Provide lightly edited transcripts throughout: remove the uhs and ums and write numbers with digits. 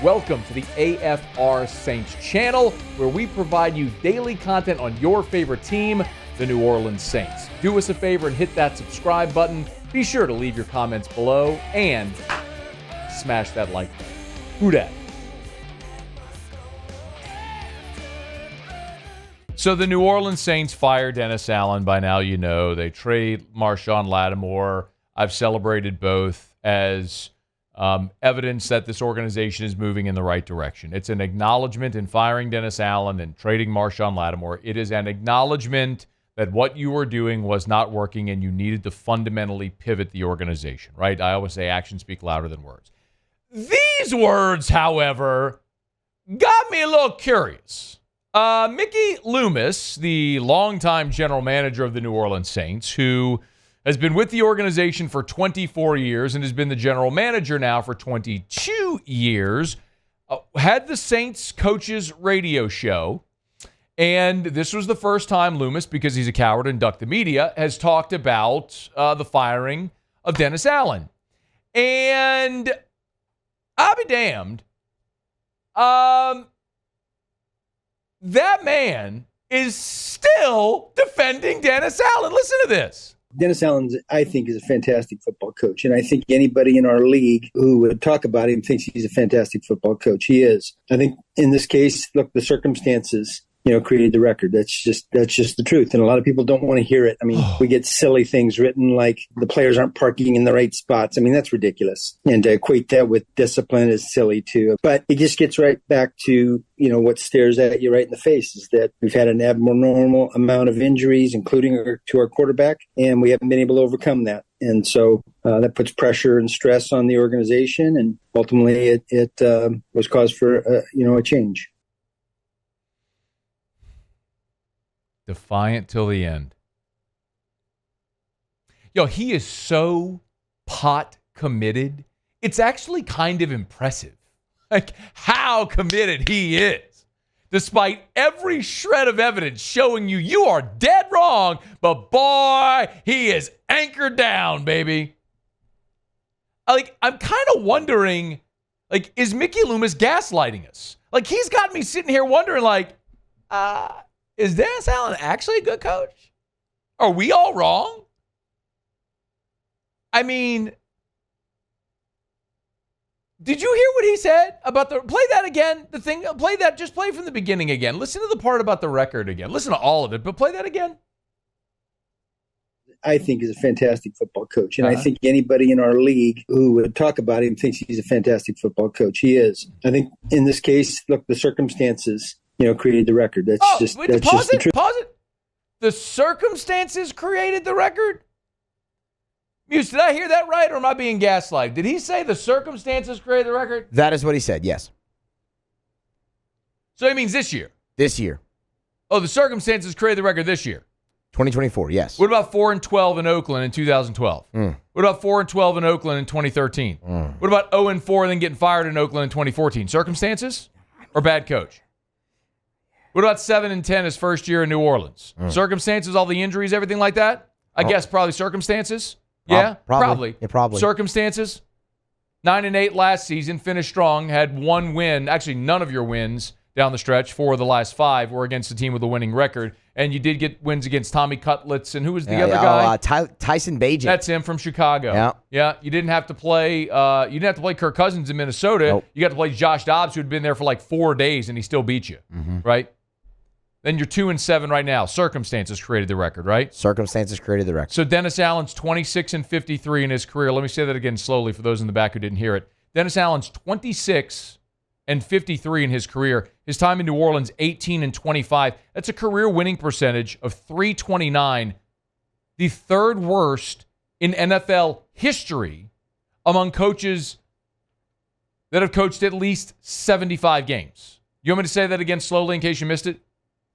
Welcome to the AFR Saints channel, where we provide you daily content on your favorite team, the New Orleans Saints. Do us a favor and hit that subscribe button. Be sure to leave your comments below and smash that like button. Who dat? So the New Orleans Saints fire Dennis Allen. By now you know. They trade Marshon Lattimore. I've celebrated both as evidence that this organization is moving in the right direction. It's an acknowledgement in firing Dennis Allen and trading Marshon Lattimore. It is an acknowledgement that what you were doing was not working and you needed to fundamentally pivot the organization, right? I always say actions speak louder than words. These words, however, got me a little curious. Mickey Loomis, the longtime general manager of the New Orleans Saints, who has been with the organization for 24 years and has been the general manager now for 22 years, had the Saints coaches radio show. And this was the first time Loomis, because he's a coward and ducked the media, has talked about the firing of Dennis Allen. And I'll be damned. That man is still defending Dennis Allen. Listen to this. Dennis Allen, I think, is a fantastic football coach. And I think anybody in our league who would talk about him thinks he's a fantastic football coach. He is. I think in this case, look, the circumstances, created the record. That's just the truth. And a lot of people don't want to hear it. I mean, we get silly things written like the players aren't parking in the right spots. I mean, that's ridiculous. And to equate that with discipline is silly too. But it just gets right back to, what stares at you right in the face is that we've had an abnormal amount of injuries, including to our quarterback, and we haven't been able to overcome that. And so that puts pressure and stress on the organization. And ultimately it was cause for, a change. Defiant till the end. He is so pot committed. It's actually kind of impressive. Like how committed he is. Despite every shred of evidence showing you are dead wrong, but boy, he is anchored down, baby. I'm kind of wondering, is Mickey Loomis gaslighting us? He's got me sitting here wondering, is Dennis Allen actually a good coach? Are we all wrong? I mean, did you hear what he said about play that again? Just play from the beginning again. Listen to the part about the record again. Listen to all of it, but play that again. I think is a fantastic football coach. And I think anybody in our league who would talk about him thinks he's a fantastic football coach. He is. I think in this case, look, the circumstances created the record. That's just the truth. Pause it. The circumstances created the record? Muse, did I hear that right, or am I being gaslighted? Did he say the circumstances created the record? That is what he said, yes. So he means this year? This year. Oh, the circumstances created the record this year? 2024, yes. What about 4-12 in Oakland in 2012? What about 4-12 in Oakland in 2013? What about 0-4 and then getting fired in Oakland in 2014? Circumstances or bad coach? What about 7-10 his first year in New Orleans? Circumstances, all the injuries, everything like that? I guess probably circumstances. Yeah, probably. Yeah, probably. Circumstances. 9-8 last season, finished strong, had one win. Actually, none of your wins down the stretch, 4 of the last 5 were against a team with a winning record. And you did get wins against Tommy Cutlets, and who was the other guy? Tyson Bagent. That's him from Chicago. Yeah. You didn't have to play. You didn't have to play Kirk Cousins in Minnesota. Nope. You got to play Josh Dobbs, who had been there for 4 days, and he still beat you. Right. Then you're 2-7 right now. Circumstances created the record, right? Circumstances created the record. So Dennis Allen's 26-53 in his career. Let me say that again slowly for those in the back who didn't hear it. Dennis Allen's 26-53 in his career. His time in New Orleans, 18-25. That's a career winning percentage of .329, the third worst in NFL history among coaches that have coached at least 75 games. You want me to say that again slowly in case you missed it?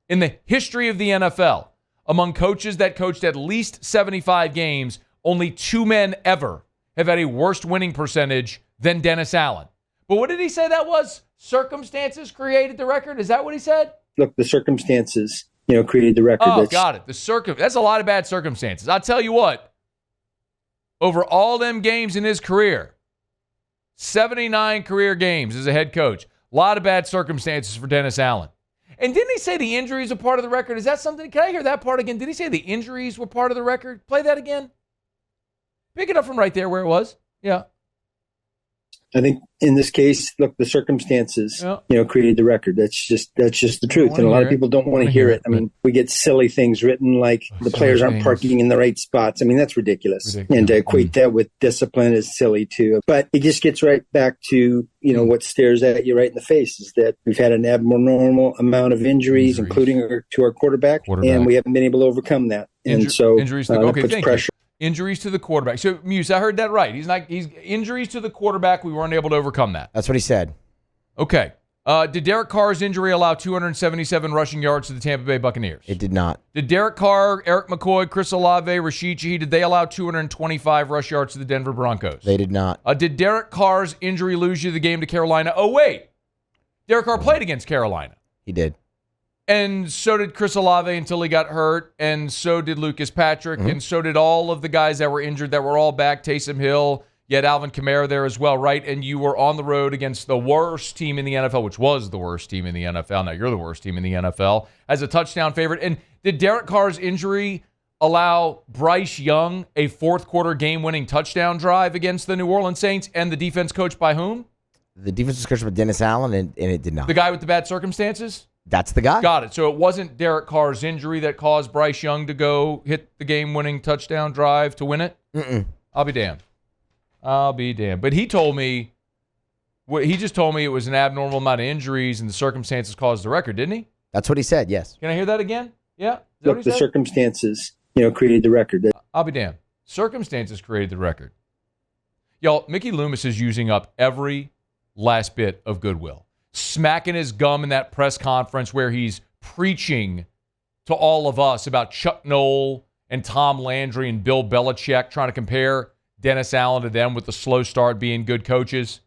In the history of the NFL, among coaches that coached at least 75 games, only 2 men ever have had a worse winning percentage than Dennis Allen. But what did he say that was? Circumstances created the record? Is that what he said? Look, the circumstances, created the record. Oh, got it. That's a lot of bad circumstances. I'll tell you what, over all them games in his career, 79 career games as a head coach. A lot of bad circumstances for Dennis Allen. And didn't he say the injuries are part of the record? Is that something? Can I hear that part again? Did he say the injuries were part of the record? Play that again. Pick it up from right there where it was. Yeah. I think in this case, look, the circumstances, created the record. That's just the truth. And a lot of people don't want to hear it. I mean, we get silly things written like the players aren't parking in the right spots. I mean, that's ridiculous. And to equate that with discipline is silly too. But it just gets right back to, what stares at you right in the face is that we've had an abnormal amount of injuries. Including to our quarterback, and we haven't been able to overcome that. And so injuries that puts pressure. Injuries to the quarterback. So, Muse, I heard that right. He's injuries to the quarterback. We weren't able to overcome that. That's what he said. Okay. Did Derek Carr's injury allow 277 rushing yards to the Tampa Bay Buccaneers? It did not. Did Derek Carr, Eric McCoy, Chris Olave, Rashid Shaheed, did they allow 225 rush yards to the Denver Broncos? They did not. Did Derek Carr's injury lose you the game to Carolina? Oh, wait. Derek Carr played against Carolina. He did. And so did Chris Olave until he got hurt, and so did Lucas Patrick, and so did all of the guys that were injured that were all back. Taysom Hill, you had Alvin Kamara there as well, right? And you were on the road against the worst team in the NFL, which was the worst team in the NFL. Now you're the worst team in the NFL as a touchdown favorite. And did Derek Carr's injury allow Bryce Young a fourth-quarter game-winning touchdown drive against the New Orleans Saints, and the defense coached by whom? The defense was coached by Dennis Allen, and it did not. The guy with the bad circumstances? That's the guy. Got it. So it wasn't Derek Carr's injury that caused Bryce Young to go hit the game-winning touchdown drive to win it? I'll be damned. But he told me, he just told me it was an abnormal amount of injuries and the circumstances caused the record, didn't he? That's what he said, yes. Can I hear that again? Yeah? Look, the circumstances, created the record. I'll be damned. Circumstances created the record. Y'all, Mickey Loomis is using up every last bit of goodwill. Smacking his gum in that press conference where he's preaching to all of us about Chuck Noll and Tom Landry and Bill Belichick, trying to compare Dennis Allen to them with the slow start being good coaches.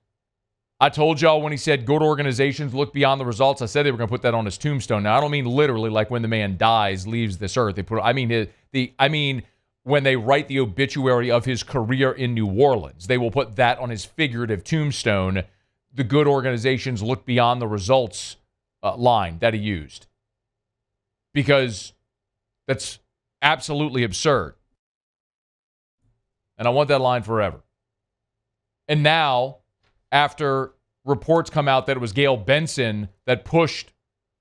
I told y'all when he said good organizations look beyond the results, I said they were going to put that on his tombstone. Now, I don't mean literally like when the man dies, leaves this earth. I mean when they write the obituary of his career in New Orleans, they will put that on his figurative tombstone. The good organizations look beyond the results line that he used. Because that's absolutely absurd. And I want that line forever. And now, after reports come out that it was Gail Benson that pushed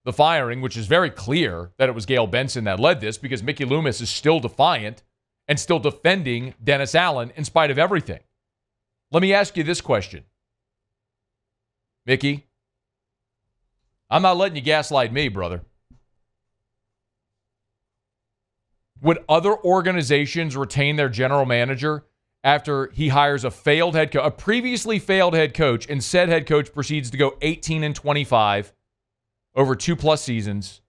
the firing, which is very clear that it was Gail Benson that led this, because Mickey Loomis is still defiant and still defending Dennis Allen in spite of everything. Let me ask you this question. Mickey, I'm not letting you gaslight me, brother. Would other organizations retain their general manager after he hires a previously failed head coach, and said head coach proceeds to go 18-25 over 2+ seasons,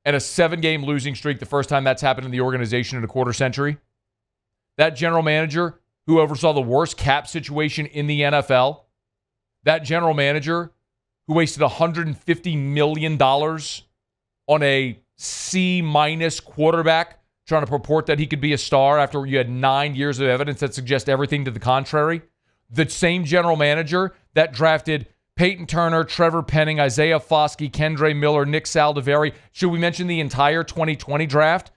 and a 7-game losing streak the first time that's happened in the organization in a quarter century? That general manager who oversaw the worst cap situation in the NFL, that general manager who wasted $150 million on a C- quarterback trying to purport that he could be a star after you had 9 years of evidence that suggests everything to the contrary. The same general manager that drafted Peyton Turner, Trevor Penning, Isaiah Foskey, Kendre Miller, Nick Saldiveri. Should we mention the entire 2020 draft?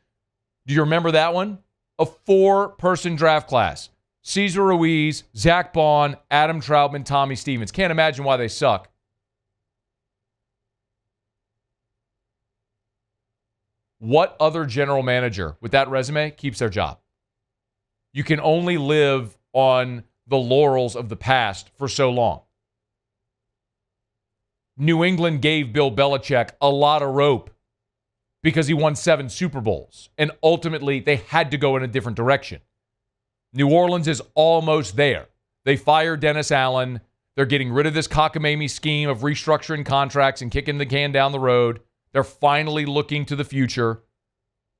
Do you remember that one? A 4-person draft class. Cesar Ruiz, Zach Bond, Adam Troutman, Tommy Stevens. Can't imagine why they suck. What other general manager with that resume keeps their job? You can only live on the laurels of the past for so long. New England gave Bill Belichick a lot of rope because he won 7 Super Bowls, and ultimately they had to go in a different direction. New Orleans is almost there. They fired Dennis Allen. They're getting rid of this cockamamie scheme of restructuring contracts and kicking the can down the road. They're finally looking to the future.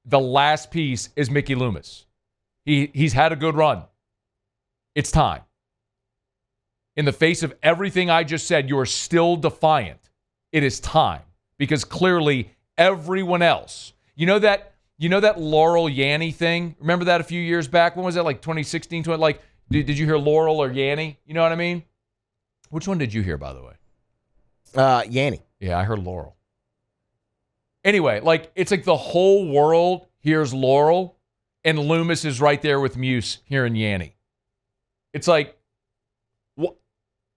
The last piece is Mickey Loomis. He's had a good run. It's time. In the face of everything I just said, you are still defiant. It is time. Because clearly everyone else, you know that Laurel Yanny thing? Remember that a few years back? When was that, like 2016? Did you hear Laurel or Yanny? You know what I mean? Which one did you hear, by the way? Yanny. Yeah, I heard Laurel. Anyway, like, it's like the whole world hears Laurel, and Loomis is right there with Muse hearing Yanny. It's like,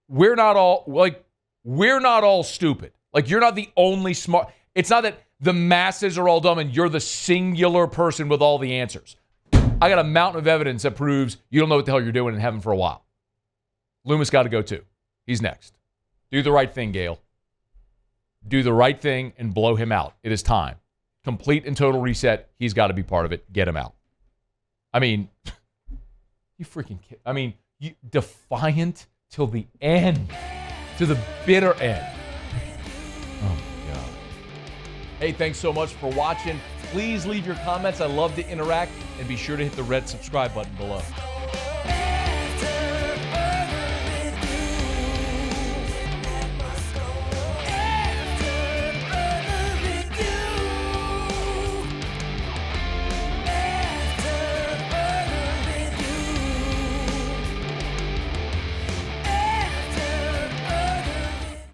we're not all stupid. Like, you're not the only smart. It's not that the masses are all dumb and you're the singular person with all the answers. I got a mountain of evidence that proves you don't know what the hell you're doing and haven't for a while. Loomis got to go too. He's next. Do the right thing, Gail. Do the right thing and blow him out. It is time. Complete and total reset. He's got to be part of it. Get him out. I mean, you freaking kid. I mean, you defiant till the end. To the bitter end. Oh, my God. Hey, thanks so much for watching. Please leave your comments. I love to interact. And be sure to hit the red subscribe button below.